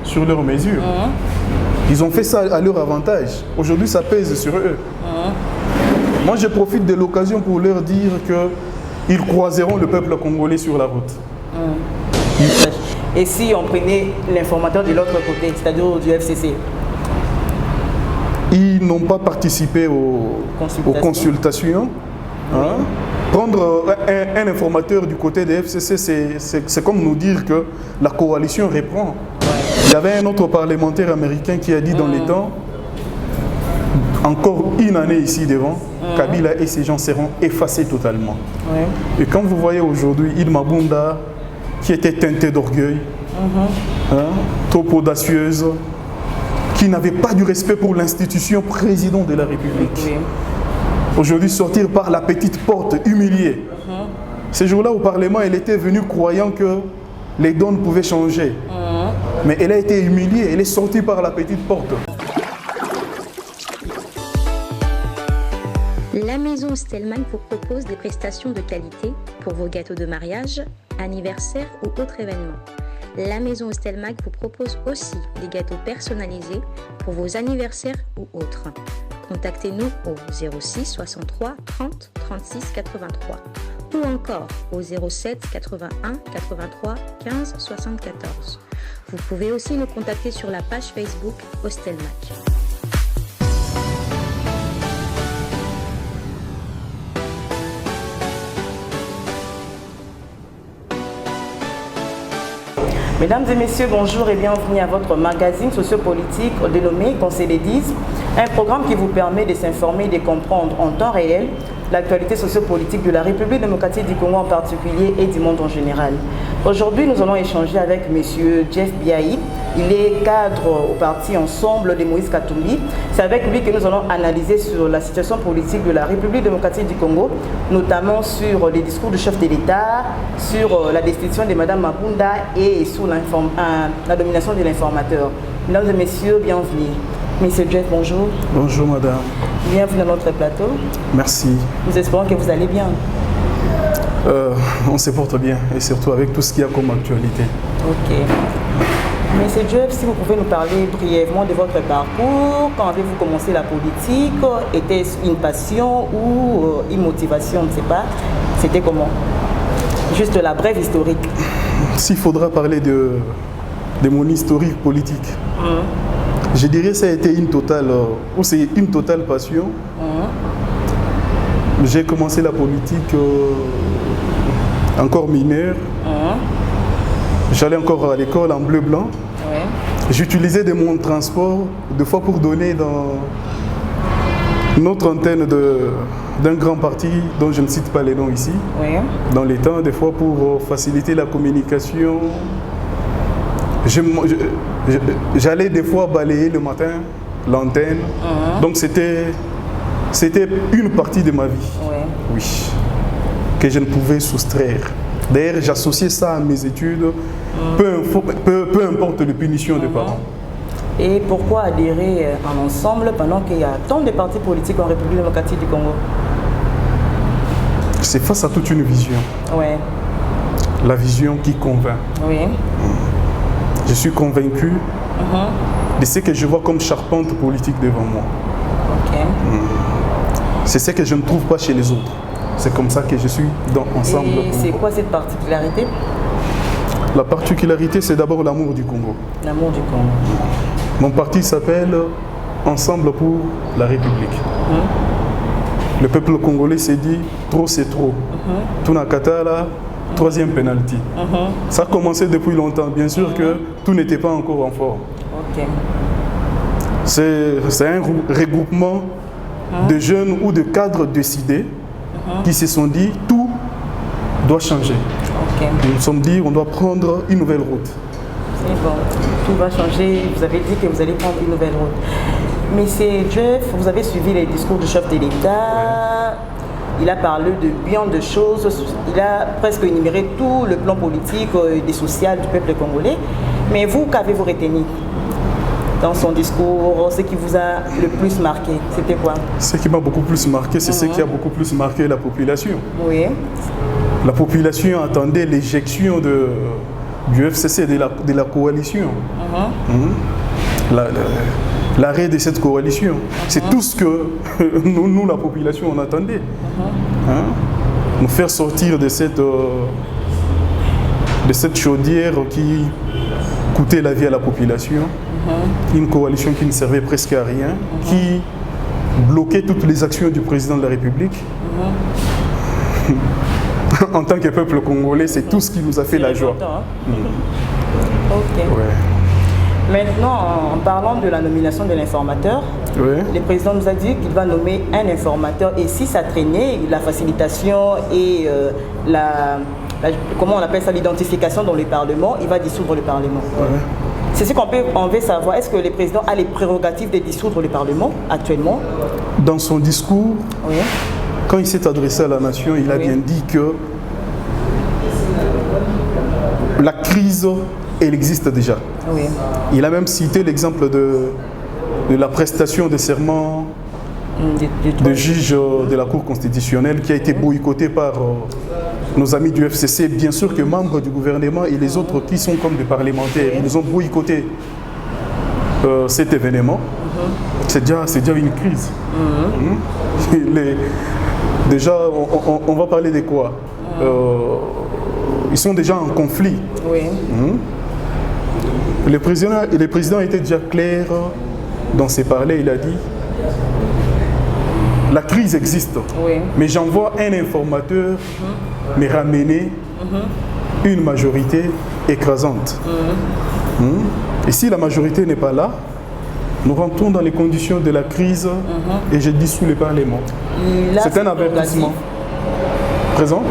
sur leurs mesures. Ils ont fait ça à leur avantage. Aujourd'hui, ça pèse sur eux. Moi, je profite de l'occasion pour leur dire qu'ils croiseront le peuple congolais sur la route. Et si on prenait l'informateur de l'autre côté, c'est-à-dire du FCC? Ils n'ont pas participé aux consultations. Hein? Prendre un informateur du côté des FCC, c'est comme nous dire que la coalition reprend. Il y avait un autre parlementaire américain qui a dit dans les temps, encore une année ici devant, Kabila et ses gens seront effacés totalement. Et quand vous voyez aujourd'hui Irma Bunda, qui était teintée d'orgueil, trop audacieuse, qui n'avait pas du respect pour l'institution président de la République. Aujourd'hui, sortir par la petite porte, humiliée. Ces jours-là, au Parlement, elle était venue croyant que les donnes pouvaient changer. Mais elle a été humiliée, elle est sortie par la petite porte. La maison Stelmach vous propose des prestations de qualité pour vos gâteaux de mariage, anniversaire ou autres événements. La maison Stelmach vous propose aussi des gâteaux personnalisés pour vos anniversaires ou autres. Contactez-nous au 06 63 30 36 83 ou encore au 07 81 83 15 74. Vous pouvez aussi nous contacter sur la page Facebook Stelmach. Mesdames et messieurs, bonjour et bienvenue à votre magazine sociopolitique dénommé Qu'on se les dise, un programme qui vous permet de s'informer et de comprendre en temps réel l'actualité sociopolitique de la République démocratique du Congo en particulier et du monde en général. Aujourd'hui, nous allons échanger avec M. Jeff Biaï. Il est cadre au parti Ensemble de Moïse Katumbi. C'est avec lui que nous allons analyser sur la situation politique de la République démocratique du Congo, notamment sur les discours du chef de l'État, sur la destitution de Mme Mabunda et sur la domination de l'informateur. Mesdames et messieurs, bienvenue. Monsieur Jeff, bonjour. Bonjour madame. Bienvenue dans notre plateau. Merci. Nous espérons que vous allez bien. On se porte bien et surtout avec tout ce qu'il y a comme actualité. Ok. Monsieur Jeff, si vous pouvez nous parler brièvement de votre parcours, quand avez-vous commencé la politique? Était-ce une passion ou une motivation? Je ne sais pas. C'était comment? Juste la brève historique. S'il faudra parler de mon historique politique, je dirais que ça a été une totale passion. J'ai commencé la politique encore mineur. J'allais encore à l'école en bleu-blanc. J'utilisais des moyens de transport, des fois pour donner dans notre antenne d'un grand parti dont je ne cite pas les noms ici. Dans les temps, des fois pour faciliter la communication. J'allais des fois balayer le matin l'antenne. Donc c'était une partie de ma vie. Oui, que je ne pouvais soustraire. D'ailleurs, j'associais ça à mes études, peu importe les punitions des parents. Et pourquoi adhérer en ensemble pendant qu'il y a tant de partis politiques en République démocratique du Congo? C'est face à toute une vision. La vision qui convainc. Je suis convaincu de ce que je vois comme charpente politique devant moi. C'est ce que je ne trouve pas chez les autres. C'est comme ça que je suis dans Ensemble. Et c'est quoi cette particularité? La particularité, c'est d'abord l'amour du Congo. L'amour du Congo. Mon parti s'appelle Ensemble pour la République. Le peuple congolais s'est dit, trop c'est trop. Tunakatala, troisième penalty. Ça a commencé depuis longtemps. Bien sûr que tout n'était pas encore en forme. C'est un regroupement de jeunes ou de cadres décidés qui se sont dit tout doit changer. Nous nous sommes dit on doit prendre une nouvelle route. C'est bon, tout va changer. Vous avez dit que vous allez prendre une nouvelle route. Mais c'est Jeff, vous avez suivi les discours du chef de l'État. Il a parlé de bien de choses. Il a presque énuméré tout le plan politique et social du peuple congolais. Mais vous, qu'avez-vous retenu dans son discours? Ce qui vous a le plus marqué, c'était quoi? Ce qui m'a beaucoup plus marqué, c'est ce qui a beaucoup plus marqué la population. Oui. La population attendait l'éjection du FCC et de la coalition. L'arrêt de cette coalition. C'est tout ce que nous, la population, on attendait. Nous faire sortir de cette chaudière qui coûtait la vie à la population. Une coalition qui ne servait presque à rien, qui bloquait toutes les actions du président de la République. En tant que peuple congolais, c'est tout ce qui nous a fait la joie. Ok. Ouais. Maintenant, en parlant de la nomination de l'informateur, le président nous a dit qu'il va nommer un informateur et si ça traînait, la facilitation et comment on appelle ça, l'identification dans le Parlement, il va dissoudre le Parlement. C'est ce qu'on veut savoir. Est-ce que le président a les prérogatives de dissoudre le Parlement actuellement? Dans son discours, quand il s'est adressé à la nation, il a bien dit que la crise, elle existe déjà. Il a même cité l'exemple de la prestation de serment de juge de la Cour constitutionnelle qui a été boycottée par nos amis du FCC, bien sûr que membres du gouvernement et les autres qui sont comme des parlementaires, ils ont boycotté cet événement. C'est déjà une crise. Déjà, on va parler de quoi? Ils sont déjà en conflit. Le président était déjà clair dans ses parlers, il a dit la crise existe, mais j'envoie un informateur me ramener une majorité écrasante. Et si la majorité n'est pas là, nous rentrons dans les conditions de la crise et je dissous le Parlement. C'est un avertissement. Présent?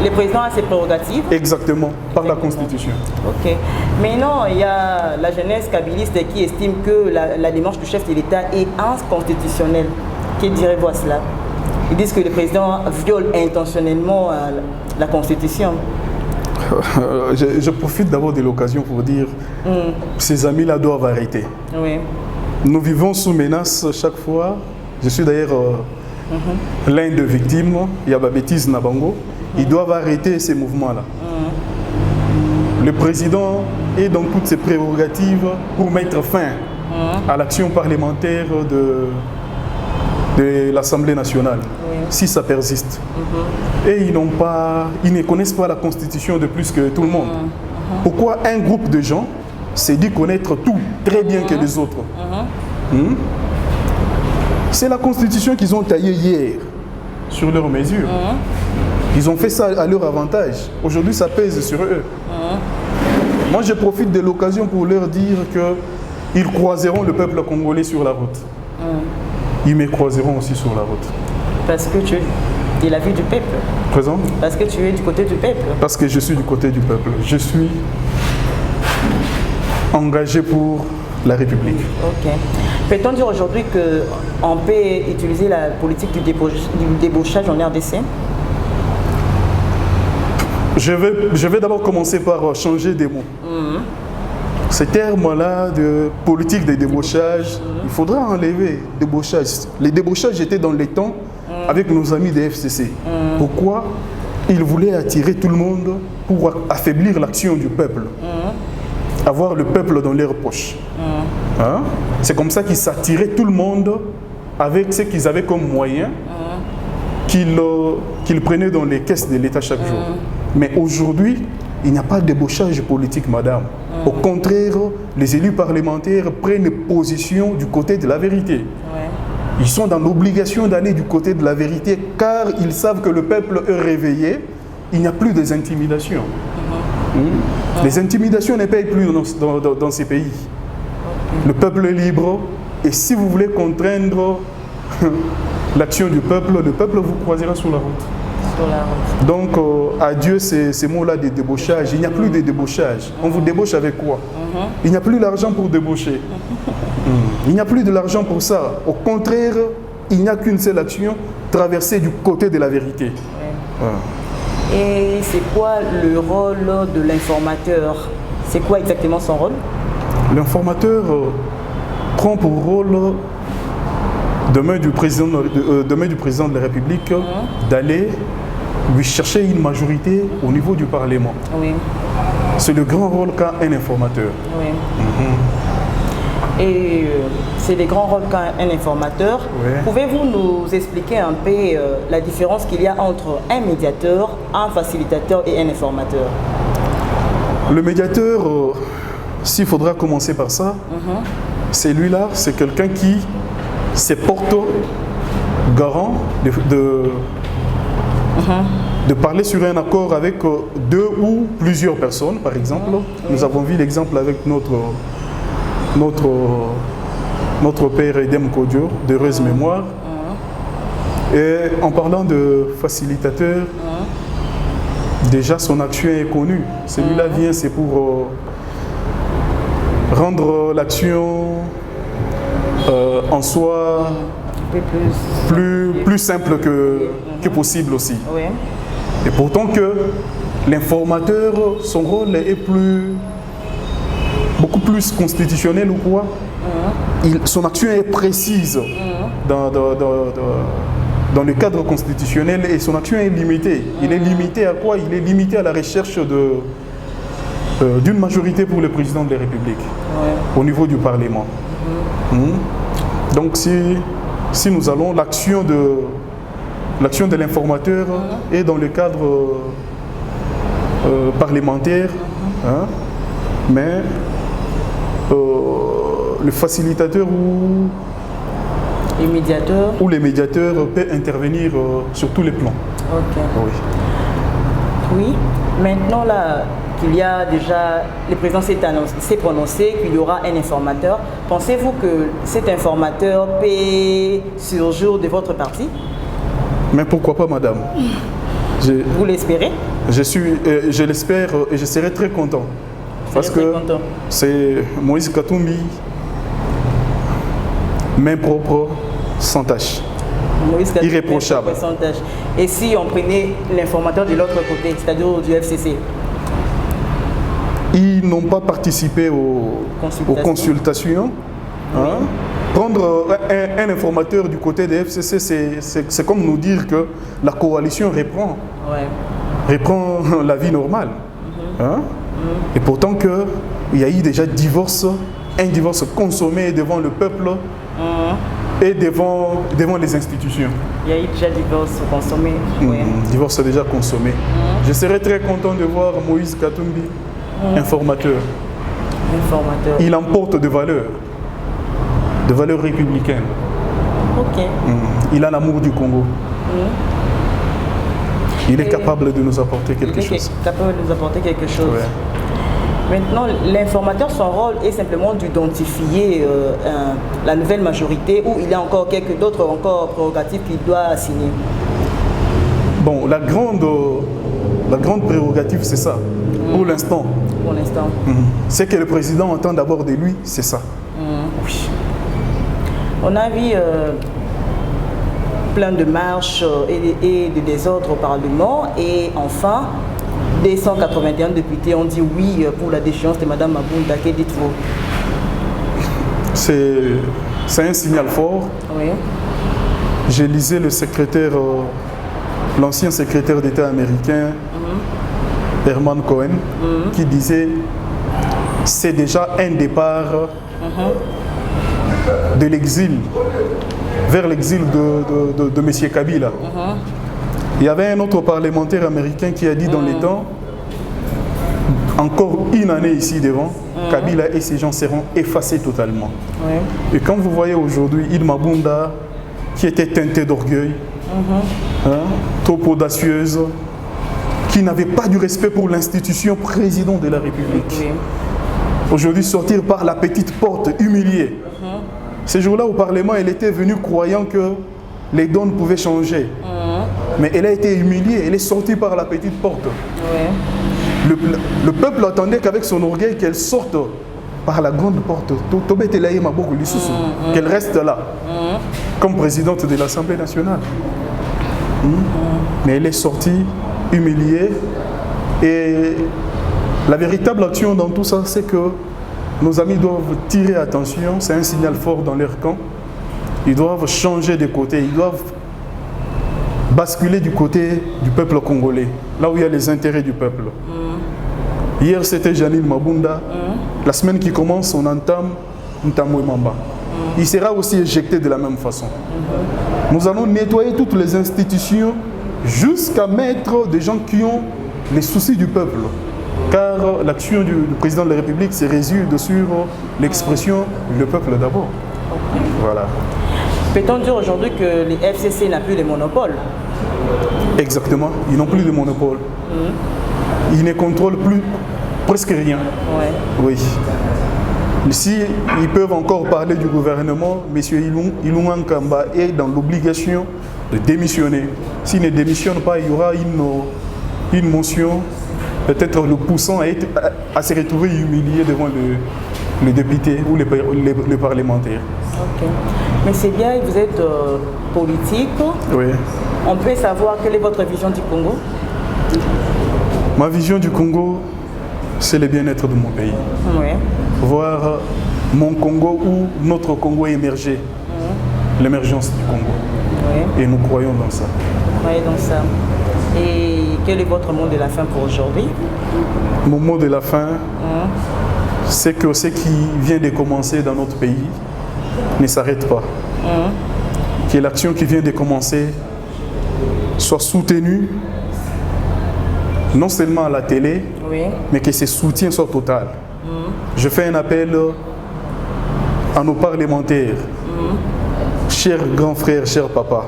Le président a ses prérogatives. Exactement, par la Constitution. Ok. Mais non, il y a la jeunesse kabiliste qui estime que la démarche du chef de l'État est inconstitutionnelle. Que direz-vous à cela? Ils disent que le président viole intentionnellement la Constitution. Je profite d'abord de l'occasion pour dire ces amis-là doivent arrêter. Nous vivons sous menace chaque fois. Je suis d'ailleurs l'un des victimes. Il y a bêtise Nabango. Ils doivent arrêter ces mouvements-là. Le président est dans toutes ses prérogatives pour mettre fin à l'action parlementaire de l'Assemblée nationale, si ça persiste. Et ils ne connaissent pas la Constitution de plus que tout le monde. Pourquoi un groupe de gens s'est dit connaître tout très bien que les autres? C'est la Constitution qu'ils ont taillée hier sur leurs mesures. Ils ont fait ça à leur avantage. Aujourd'hui, ça pèse sur eux. Moi, je profite de l'occasion pour leur dire qu'ils croiseront le peuple congolais sur la route. Ils me croiseront aussi sur la route. Parce que tu es la vie du peuple. Présent? Parce que tu es du côté du peuple. Parce que je suis du côté du peuple. Je suis engagé pour la République. Ok. Peut-on dire aujourd'hui qu'on peut utiliser la politique du débauchage en RDC? Je vais d'abord commencer par changer des mots. Ce terme-là de politique de débauchage, il faudra enlever débauchage. Les débauchages étaient dans les temps avec nos amis des FCC. Pourquoi? Ils voulaient attirer tout le monde pour affaiblir l'action du peuple. Avoir le peuple dans leurs poches. C'est comme ça qu'ils s'attiraient tout le monde avec ce qu'ils avaient comme moyen qu'ils prenaient dans les caisses de l'État chaque jour. Mais aujourd'hui, il n'y a pas de débauchage politique, madame. Au contraire, les élus parlementaires prennent position du côté de la vérité. Ils sont dans l'obligation d'aller du côté de la vérité car ils savent que le peuple est réveillé. Il n'y a plus des intimidations. Les intimidations ne payent plus dans ces pays. Le peuple est libre et si vous voulez contraindre l'action du peuple, le peuple vous croisera sur la route. Donc, adieu ces mots-là de débauchage. Il n'y a plus de débauchage. On vous débauche avec quoi? Il n'y a plus d'argent pour débaucher. Il n'y a plus de l'argent pour ça. Au contraire, il n'y a qu'une seule action, traverser du côté de la vérité. Et c'est quoi le rôle de l'informateur? C'est quoi exactement son rôle? L'informateur prend pour rôle demain du président de la République d'aller lui chercher une majorité au niveau du Parlement. C'est le grand rôle qu'a un informateur. Oui. Et c'est des grands rôles qu'a un informateur. Oui. Pouvez-vous nous expliquer un peu la différence qu'il y a entre un médiateur, un facilitateur et un informateur? Le médiateur, s'il faudra commencer par ça, c'est lui-là, c'est quelqu'un qui se porte garant de parler sur un accord avec deux ou plusieurs personnes, par exemple. Nous avons vu l'exemple avec notre père Edem Kodjo, d'heureuse mémoire. Et en parlant de facilitateur, déjà son action est connue. Celui-là vient, c'est pour rendre l'action en soi plus simple que possible aussi. Oui. Et pourtant que l'informateur, son rôle est beaucoup plus constitutionnel ou quoi. Son action est précise dans le cadre constitutionnel et son action est limitée. Il est limité à quoi? Il est limité à la recherche d'une majorité pour le président de la République au niveau du Parlement. Donc si nous allons, l'action de l'informateur est dans le cadre parlementaire, mais le facilitateur ou les médiateurs peut intervenir sur tous les plans. Ok. Oui. Oui. Maintenant là qu'il y a déjà, le président s'est prononcé qu'il y aura un informateur. Pensez-vous que cet informateur peut surgir de votre parti? Mais pourquoi pas, madame? Vous l'espérez? Je l'espère et je serai très content. Parce que c'est Moïse Katumbi, main propre, sans tâche. Irréprochable. Sans tâche. Et si on prenait l'informateur de l'autre côté, c'est-à-dire du FCC? Ils n'ont pas participé aux consultations. Prendre un informateur du côté des FCC, c'est comme nous dire que la coalition reprend la vie normale. Et pourtant qu'il y a eu déjà un divorce consommé devant le peuple et devant les institutions. Il y a eu déjà divorce consommé. Divorce déjà consommé. Je serais très content de voir Moïse Katumbi, informateur. Il emporte de valeurs républicaines. Il a l'amour du Congo. Il est capable de nous apporter quelque chose. Maintenant, l'informateur, son rôle est simplement d'identifier la nouvelle majorité ou il y a encore quelques d'autres prérogatives qu'il doit assigner? Bon, la grande prérogative, c'est ça, pour l'instant. C'est que le président entend d'abord de lui, c'est ça. Oui. On a vu plein de marches et de désordre au Parlement et enfin, 281 députés ont dit oui pour la déchéance de Mme Mabunda. Que dites-vous? C'est un signal fort. Oui. J'ai lisé l'ancien secrétaire d'État américain, Herman Cohen, qui disait c'est déjà un départ de l'exil, vers l'exil de M. Kabila. Il y avait un autre parlementaire américain qui a dit dans les temps, encore une année ici devant, Kabila et ses gens seront effacés totalement. Et quand vous voyez aujourd'hui Idi Mabunda, qui était teinté d'orgueil, trop audacieuse, qui n'avait pas du respect pour l'institution président de la République. Aujourd'hui, sortir par la petite porte, humiliée. Ce jour-là, au Parlement, elle était venue croyant que les donnes pouvaient changer. Mais elle a été humiliée, elle est sortie par la petite porte. Le peuple attendait qu'avec son orgueil, qu'elle sorte par la grande porte. Qu'elle reste là, comme présidente de l'Assemblée nationale. Mais elle est sortie humiliée. Et la véritable action dans tout ça, c'est que nos amis doivent tirer attention. C'est un signal fort dans leur camp. Ils doivent changer de côté. Ils doivent basculer du côté du peuple congolais, là où il y a les intérêts du peuple. Hier, c'était Janine Mabunda. La semaine qui commence, on entame Ntamwe Mamba. Il sera aussi éjecté de la même façon. Nous allons nettoyer toutes les institutions jusqu'à mettre des gens qui ont les soucis du peuple. Car l'action du président de la République se résume sur l'expression « le peuple d'abord ». Voilà. Peut-on dire aujourd'hui que les FCC n'ont plus de monopole? Exactement, ils n'ont plus de monopole. Ils ne contrôlent plus presque rien. Ouais. Oui. Si ils peuvent encore parler du gouvernement, M. Ilunga Nkamba est dans l'obligation de démissionner. S'il ne démissionne pas, il y aura une motion, peut-être le poussant à se retrouver humilié devant le député ou le parlementaire. Ok. Mais c'est bien, vous êtes politique. Oui. On peut savoir quelle est votre vision du Congo? Ma vision du Congo, c'est le bien-être de mon pays. Oui. Voir mon Congo ou notre Congo émerger. L'émergence du Congo. Oui. Et nous croyons dans ça. Vous croyez dans ça. Et quel est votre mot de la fin pour aujourd'hui? Mon mot de la fin, c'est que ce qui vient de commencer dans notre pays ne s'arrête pas. Que l'action qui vient de commencer soit soutenue, non seulement à la télé, mais que ce soutien soit total. Je fais un appel à nos parlementaires, chers grands frères, chers papas,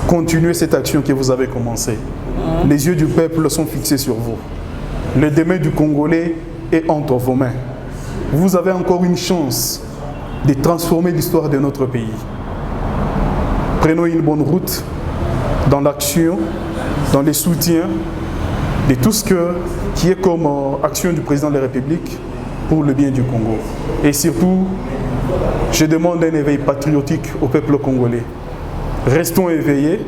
continuez cette action que vous avez commencée. Les yeux du peuple sont fixés sur vous. Le demain du Congolais est entre vos mains. Vous avez encore une chance de transformer l'histoire de notre pays. Prenons une bonne route dans l'action, dans les soutiens de tout ce qui est comme action du président de la République pour le bien du Congo. Et surtout, je demande un éveil patriotique au peuple congolais. Restons éveillés.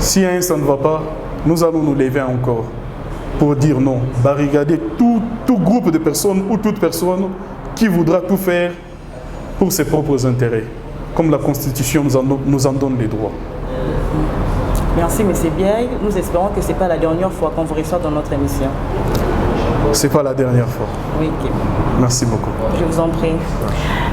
Si ça ne va pas, nous allons nous lever encore pour dire non. Barricader tout groupe de personnes ou toute personne qui voudra tout faire pour ses propres intérêts, comme la Constitution nous en donne les droits. Merci, M. Biaye. Nous espérons que ce n'est pas la dernière fois qu'on vous reçoit dans notre émission. Ce n'est pas la dernière fois. Oui. Merci beaucoup. Je vous en prie.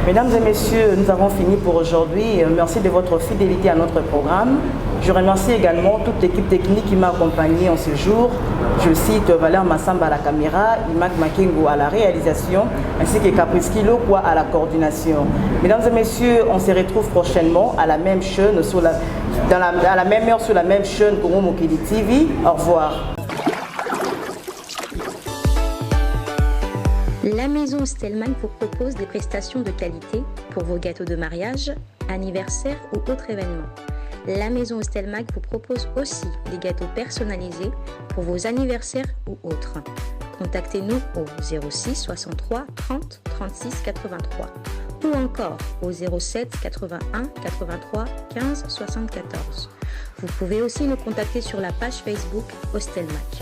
Mesdames et messieurs, nous avons fini pour aujourd'hui. Merci de votre fidélité à notre programme. Je remercie également toute l'équipe technique qui m'a accompagné en ce jour. Je cite Valère Massamba à la caméra, Imak Makengo à la réalisation, ainsi que Caprice Kilokwa à la coordination. Mesdames et messieurs, on se retrouve prochainement à la même chaîne, à la même heure sur la même chaîne Congo Mokili TV. Au revoir. La maison Stelman vous propose des prestations de qualité pour vos gâteaux de mariage, anniversaire ou autres événements. La maison Stelmac vous propose aussi des gâteaux personnalisés pour vos anniversaires ou autres. Contactez-nous au 06 63 30 36 83 ou encore au 07 81 83 15 74. Vous pouvez aussi nous contacter sur la page Facebook Stelmac.